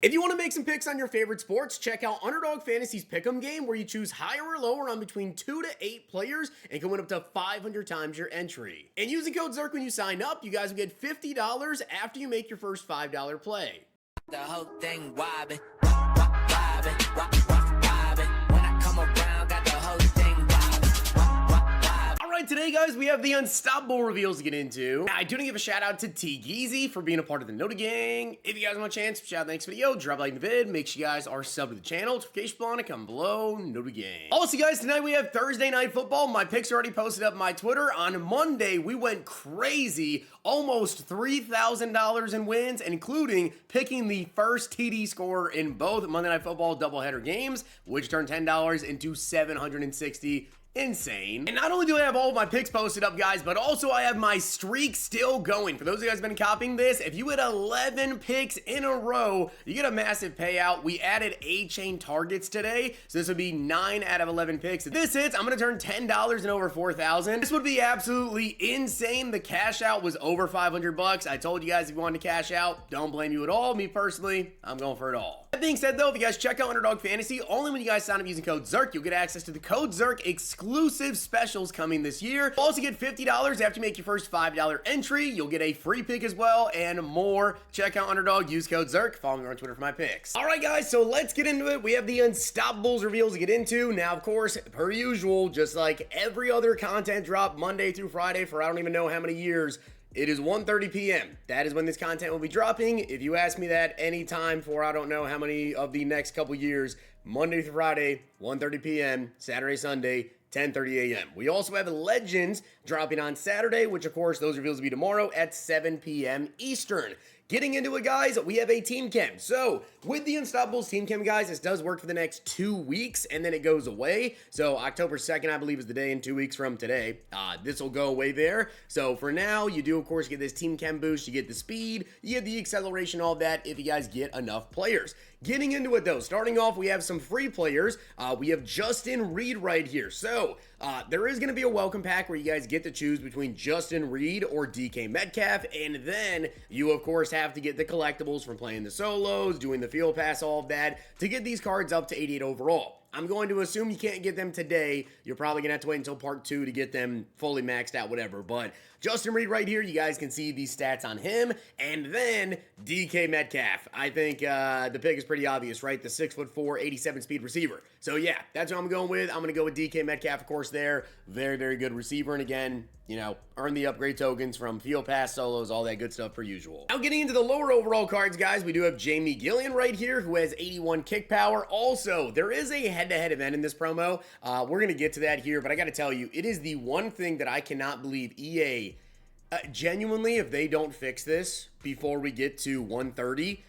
If you want to make some picks on your favorite sports, check out Underdog Fantasy's Pick'em game, where you choose higher or lower on between 2 to 8 players and can win up to 500 times your entry. And using code ZIRK when you sign up, you guys will get $50 after you make your first $5 play. The whole thing wobbin', wobbin', wobbin'. When I come around, got the whole thing wobbin'. Alright, today guys, we have the unstoppable reveals to get into. I do want to give a shout out to Zirksee for being a part of the Nota Gang. If you guys want a chance, shout out the next video, drop a like in the vid, make sure you guys are subbed to the channel, notification bell on it, come below, Nota Gang. Also guys, tonight we have Thursday Night Football. My picks are already posted up on my Twitter. On Monday, we went crazy, almost $3,000 in wins, including picking the first TD scorer in both Monday Night Football doubleheader games, which turned $10 into $760. Insane. And not only do I have all of my picks posted up, guys, but also I have my streak still going. For those of you guys who have been copying this, if you hit 11 picks in a row, you get a massive payout. We added A-chain targets today, so this would be 9 out of 11 picks. If this hits, I'm gonna turn $10 and over 4,000. This would be absolutely insane. The cash out was over 500 bucks. I told you guys if you wanted to cash out, don't blame you at all. Me personally, I'm going for it all. That being said though, if you guys check out Underdog Fantasy, only when you guys sign up using code ZIRK, you'll get access to the code ZIRK exclusive specials coming this year. You'll also get $50 after you make your first $5 entry. You'll get a free pick as well and more. Check out Underdog, use code ZIRK, follow me on Twitter for my picks. Alright guys, so let's get into it. We have the Unstoppables reveals to get into. Now of course, per usual, just like every other content drop Monday through Friday for I don't even know how many years, it is 1:30 p.m. That is when this content will be dropping. If you ask me that anytime for I don't know how many of the next couple years, Monday through Friday, 1:30 p.m., Saturday, Sunday, 10:30 a.m. We also have Legends dropping on Saturday, which of course those reveals will be tomorrow at 7 p.m. Eastern. Getting into it, guys, we have a team chem. So with the Unstoppables team chem, guys, this does work for the next 2 weeks and then it goes away. So October 2nd, I believe, is the day, and 2 weeks from today, this will go away there. So for now, you do, of course, get this team chem boost. You get the speed, you get the acceleration, all of that if you guys get enough players. Getting into it though, starting off, we have some free players. We have Justin Reed right here. So there is going to be a welcome pack where you guys get to choose between Justin Reed or DK Metcalf, and then you of course have to get the collectibles from playing the solos, doing the field pass, all of that to get these cards up to 88 overall. I'm going to assume you can't get them today. You're probably going to have to wait until part 2 to get them fully maxed out, whatever. But Justin Reed right here, you guys can see these stats on him. And then DK Metcalf. I think the pick is pretty obvious, right? The 6'4", 87 speed receiver. So yeah, that's what I'm going with. I'm going to go with DK Metcalf, of course, there. Very, very good receiver. And again, you know, earn the upgrade tokens from field pass, solos, all that good stuff per usual. Now getting into the lower overall cards, guys, we do have Jamie Gillian right here, who has 81 kick power. Also, there is a head-to-head event in this promo. We're going to get to that here, but I got to tell you, it is the one thing that I cannot believe EA, genuinely, if they don't fix this before we get to 130,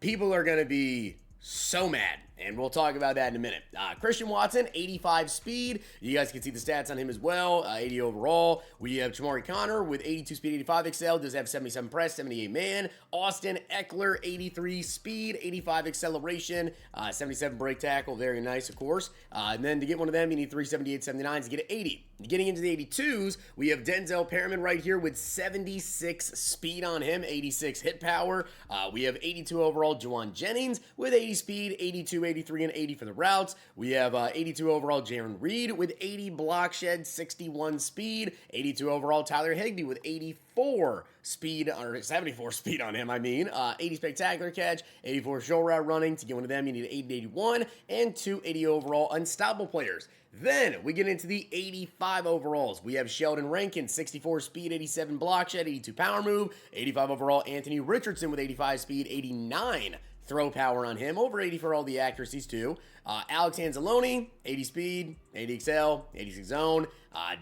people are going to be so mad. And we'll talk about that in a minute. Christian Watson, 85 speed. You guys can see the stats on him as well. 80 overall. We have Chamari Connor with 82 speed, 85 excel. Does have 77 press, 78 man. Austin Eckler, 83 speed, 85 acceleration, 77 break tackle. Very nice, of course. And then to get one of them, you need 378, 79s to get an 80. Getting into the 82s, we have Denzel Perriman right here with 76 speed on him, 86 hit power. We have 82 overall Juwan Jennings with 80 speed, 82, 83, and 80 for the routes. We have 82 overall Jaron Reed with 80 block shed, 61 speed, 82 overall Tyler Higbee with 84 speed, or 74 speed on him, 80 spectacular catch, 84 shoulder route running. To get one of them, you need 80 81, and 280 overall unstoppable players. Then we get into the 85 overalls. We have Sheldon Rankin, 64 speed, 87 block shed, 82 power move, 85 overall Anthony Richardson with 85 speed, 89 throw power on him, over 80 for all the accuracies too. Alex Anzalone, 80 speed, 80 excel, 86 zone.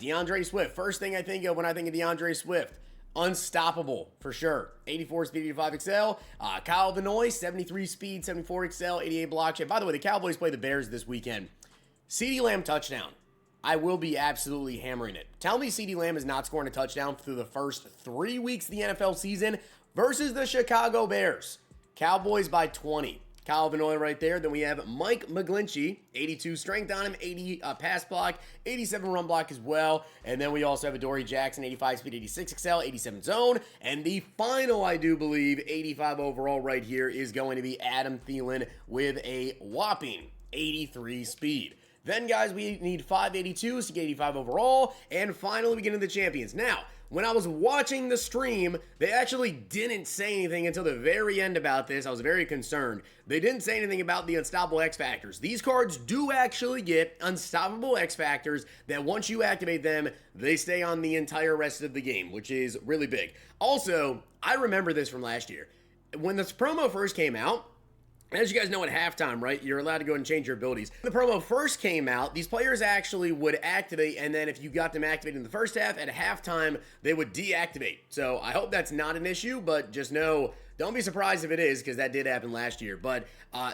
DeAndre Swift, first thing I think of when I think of DeAndre Swift, unstoppable for sure. 84 speed, 85 excel. Kyle Vanoy, 73 speed, 74 excel, 88 block shed. By the way, the Cowboys play the Bears this weekend. CeeDee Lamb touchdown. I will be absolutely hammering it. Tell me CeeDee Lamb is not scoring a touchdown through the first 3 weeks of the NFL season versus the Chicago Bears. Cowboys by 20. Kyle Vanoy right there. Then we have Mike McGlinchey, 82 strength on him, 80 pass block, 87 run block as well. And then we also have Adoree Jackson, 85 speed, 86 excel, 87 zone. And the final, I do believe, 85 overall right here is going to be Adam Thielen with a whopping 83 speed. Then, guys, we need 582s to get 85 overall. And finally, we get into the champions. Now, when I was watching the stream, they actually didn't say anything until the very end about this. I was very concerned. They didn't say anything about the Unstoppable X Factors. These cards do actually get Unstoppable X Factors that once you activate them, they stay on the entire rest of the game, which is really big. Also, I remember this from last year. When this promo first came out, as you guys know, at halftime, right, you're allowed to go and change your abilities. When the promo first came out, these players actually would activate, and then if you got them activated in the first half, at halftime, they would deactivate. So I hope that's not an issue, but just know, don't be surprised if it is, because that did happen last year. But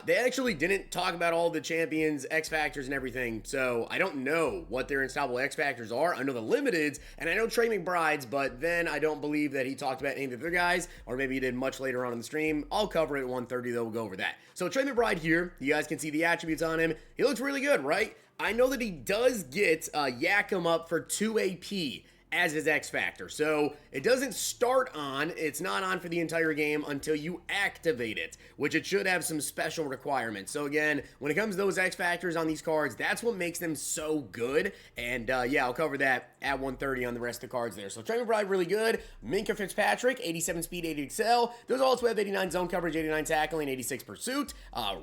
they actually didn't talk about all the champions, X Factors, and everything, so I don't know what their Unstoppable X Factors are. I know the limiteds, and I know Trey McBride's, but then I don't believe that he talked about any of the other guys, or maybe he did much later on in the stream. I'll cover it at 1:30, though. We'll go over that. So Trey McBride here, you guys can see the attributes on him. He looks really good, right? I know that he does get Yak him up for 2 AP as his X Factor. So it doesn't start on, it's not on for the entire game until you activate it, which it should have some special requirements. So again, when it comes to those X Factors on these cards, that's what makes them so good. And yeah, I'll cover that at 1:30 on the rest of the cards there. So Trey McBride, really good. Minka Fitzpatrick, 87 speed, 80 excel. Those also have 89 zone coverage, 89 tackling, 86 pursuit.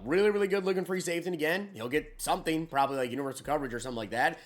Really, really good looking free safety. And again, he'll get something, probably like universal coverage or something like that.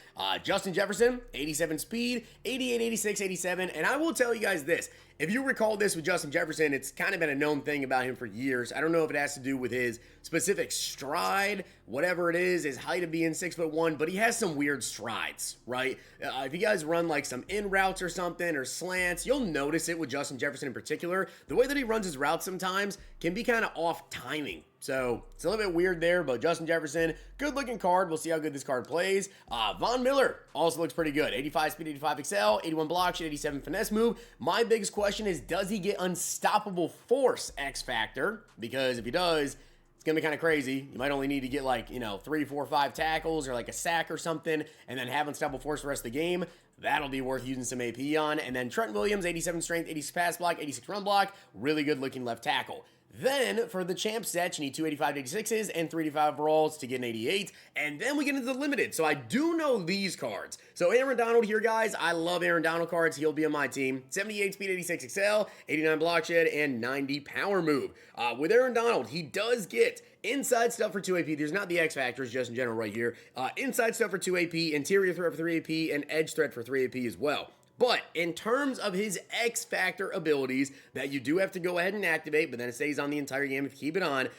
Justin Jefferson, 87 speed, 88, 86, 87. And I will tell you guys this. If you recall this with Justin Jefferson, it's kind of been a known thing about him for years. I don't know if it has to do with his specific stride, whatever it is, his height of being 6'1", but he has some weird strides, right? If you guys run like some in routes or something or slants, you'll notice it with Justin Jefferson in particular. The way that he runs his routes sometimes can be kind of off timing. So it's a little bit weird there, but Justin Jefferson, good looking card. We'll see how good this card plays. Von Miller also looks pretty good. 85 speed, 85 excel, 81 block shot, 87 finesse move. My biggest question is, does he get Unstoppable Force X Factor? Because if he does, it's going to be kind of crazy. You might only need to get like, 3, 4, 5 tackles or like a sack or something, and then have Unstoppable Force the rest of the game. That'll be worth using some AP on. And then Trent Williams, 87 strength, 86 pass block, 86 run block. Really good looking left tackle. Then, for the champ set, you need 285 86s and 385 overalls to get an 88. And then we get into the limited. So I do know these cards. So Aaron Donald here, guys. I love Aaron Donald cards. He'll be on my team. 78 speed, 86 excel, 89 block shed, and 90 power move. With Aaron Donald, he does get inside stuff for 2 AP. There's not the X Factors, just in general right here. Inside stuff for 2 AP, interior threat for 3 AP, and edge threat for 3 AP as well. But in terms of his X Factor abilities that you do have to go ahead and activate, but then it stays on the entire game if you keep it on,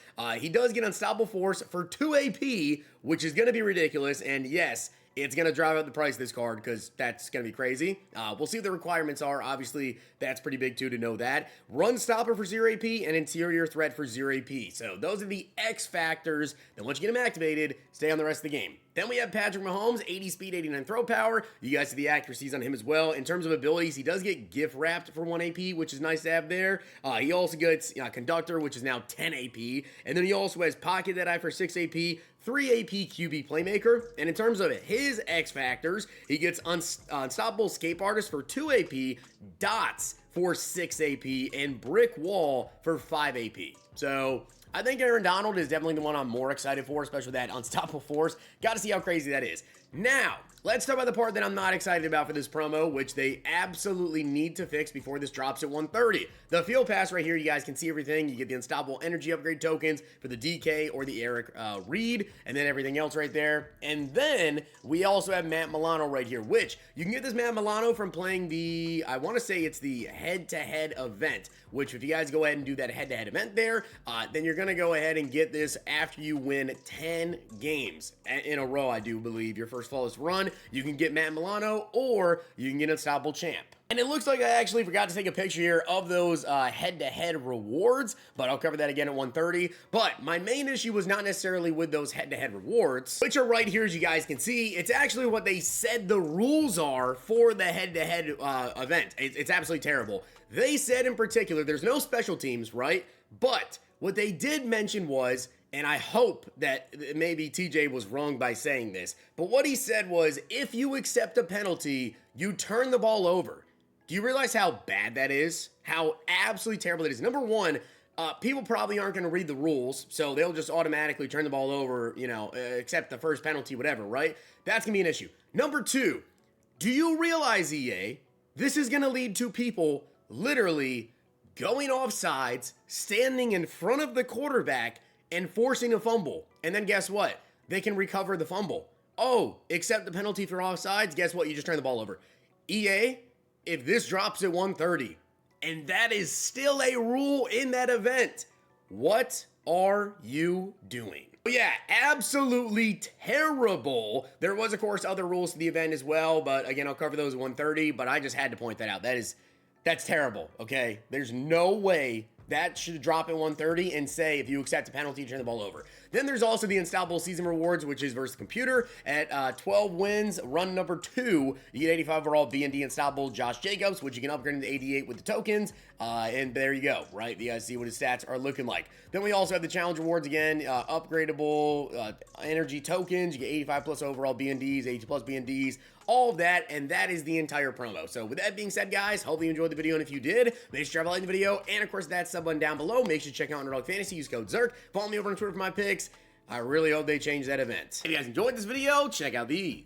he does get Unstoppable Force for 2 AP, which is going to be ridiculous. And yes, it's going to drive up the price of this card because that's going to be crazy. We'll see what the requirements are. Obviously, that's pretty big too to know that. Run Stopper for 0 AP and Interior Threat for 0 AP. So those are the X Factors that once you get them activated, stay on the rest of the game. Then we have Patrick Mahomes, 80 speed, 89 throw power. You guys see the accuracies on him as well. In terms of abilities, he does get gift wrapped for 1 AP, which is nice to have there. He also gets Conductor, which is now 10 AP. And then he also has Pocket Deadeye for 6 AP, 3 AP QB Playmaker. And in terms of his X Factors, he gets Unstoppable Escape Artist for 2 AP, Dots for 6 AP, and Brick Wall for 5 AP. So I think Aaron Donald is definitely the one I'm more excited for, especially that Unstoppable Force. Got to see how crazy that is. Now, let's talk about the part that I'm not excited about for this promo, which they absolutely need to fix before this drops at 1:30. The Field Pass right here, you guys can see everything. You get the Unstoppable Energy Upgrade tokens for the DK or the Eric Reed, and then everything else right there. And then we also have Matt Milano right here, which you can get this Matt Milano from playing the, I want to say it's the head-to-head event, which if you guys go ahead and do that head-to-head event there, then you're going to go ahead and get this after you win 10 games in a row, I do believe. Your first flawless run, you can get Matt Milano, or you can get Unstoppable Champ. And it looks like I actually forgot to take a picture here of those head-to-head rewards, but I'll cover that again at 1:30. But my main issue was not necessarily with those head-to-head rewards, which are right here as you guys can see. It's actually what they said the rules are for the head-to-head event. It's absolutely terrible. They said in particular, there's no special teams, right? But what they did mention was, and I hope that maybe TJ was wrong by saying this, but what he said was, if you accept a penalty, you turn the ball over. Do you realize how bad that is? How absolutely terrible it is? Number one, people probably aren't going to read the rules, so they'll just automatically turn the ball over, accept the first penalty, whatever, right? That's going to be an issue. Number two, do you realize, EA, this is going to lead to people literally going off sides, standing in front of the quarterback, and forcing a fumble. And then guess what? They can recover the fumble. Oh, accept the penalty for offsides. Guess what? You just turn the ball over. EA, if this drops at 130, and that is still a rule in that event, what are you doing? Yeah, absolutely terrible. There was, of course, other rules to the event as well, but again, I'll cover those at 130, but I just had to point that out. That's terrible, okay? There's no way that should drop at 130 and say, if you accept a penalty, turn the ball over. Then there's also the Unstoppable Season Rewards, which is versus the computer. At 12 wins, run number 2, you get 85 overall B&D Unstoppable Josh Jacobs, which you can upgrade into 88 with the tokens. And there you go, right? You guys see what his stats are looking like. Then we also have the Challenge Rewards again, upgradable energy tokens. You get 85 plus overall B&Ds, 80 plus B&Ds, all of that, and that is the entire promo. So with that being said, guys, hopefully you enjoyed the video, and if you did, make sure to like the video, and of course that sub button down below. Make sure to check out Underdog Fantasy, use code ZERK, follow me over on Twitter for my picks. I really hope they change that event. If you guys enjoyed this video, check out these.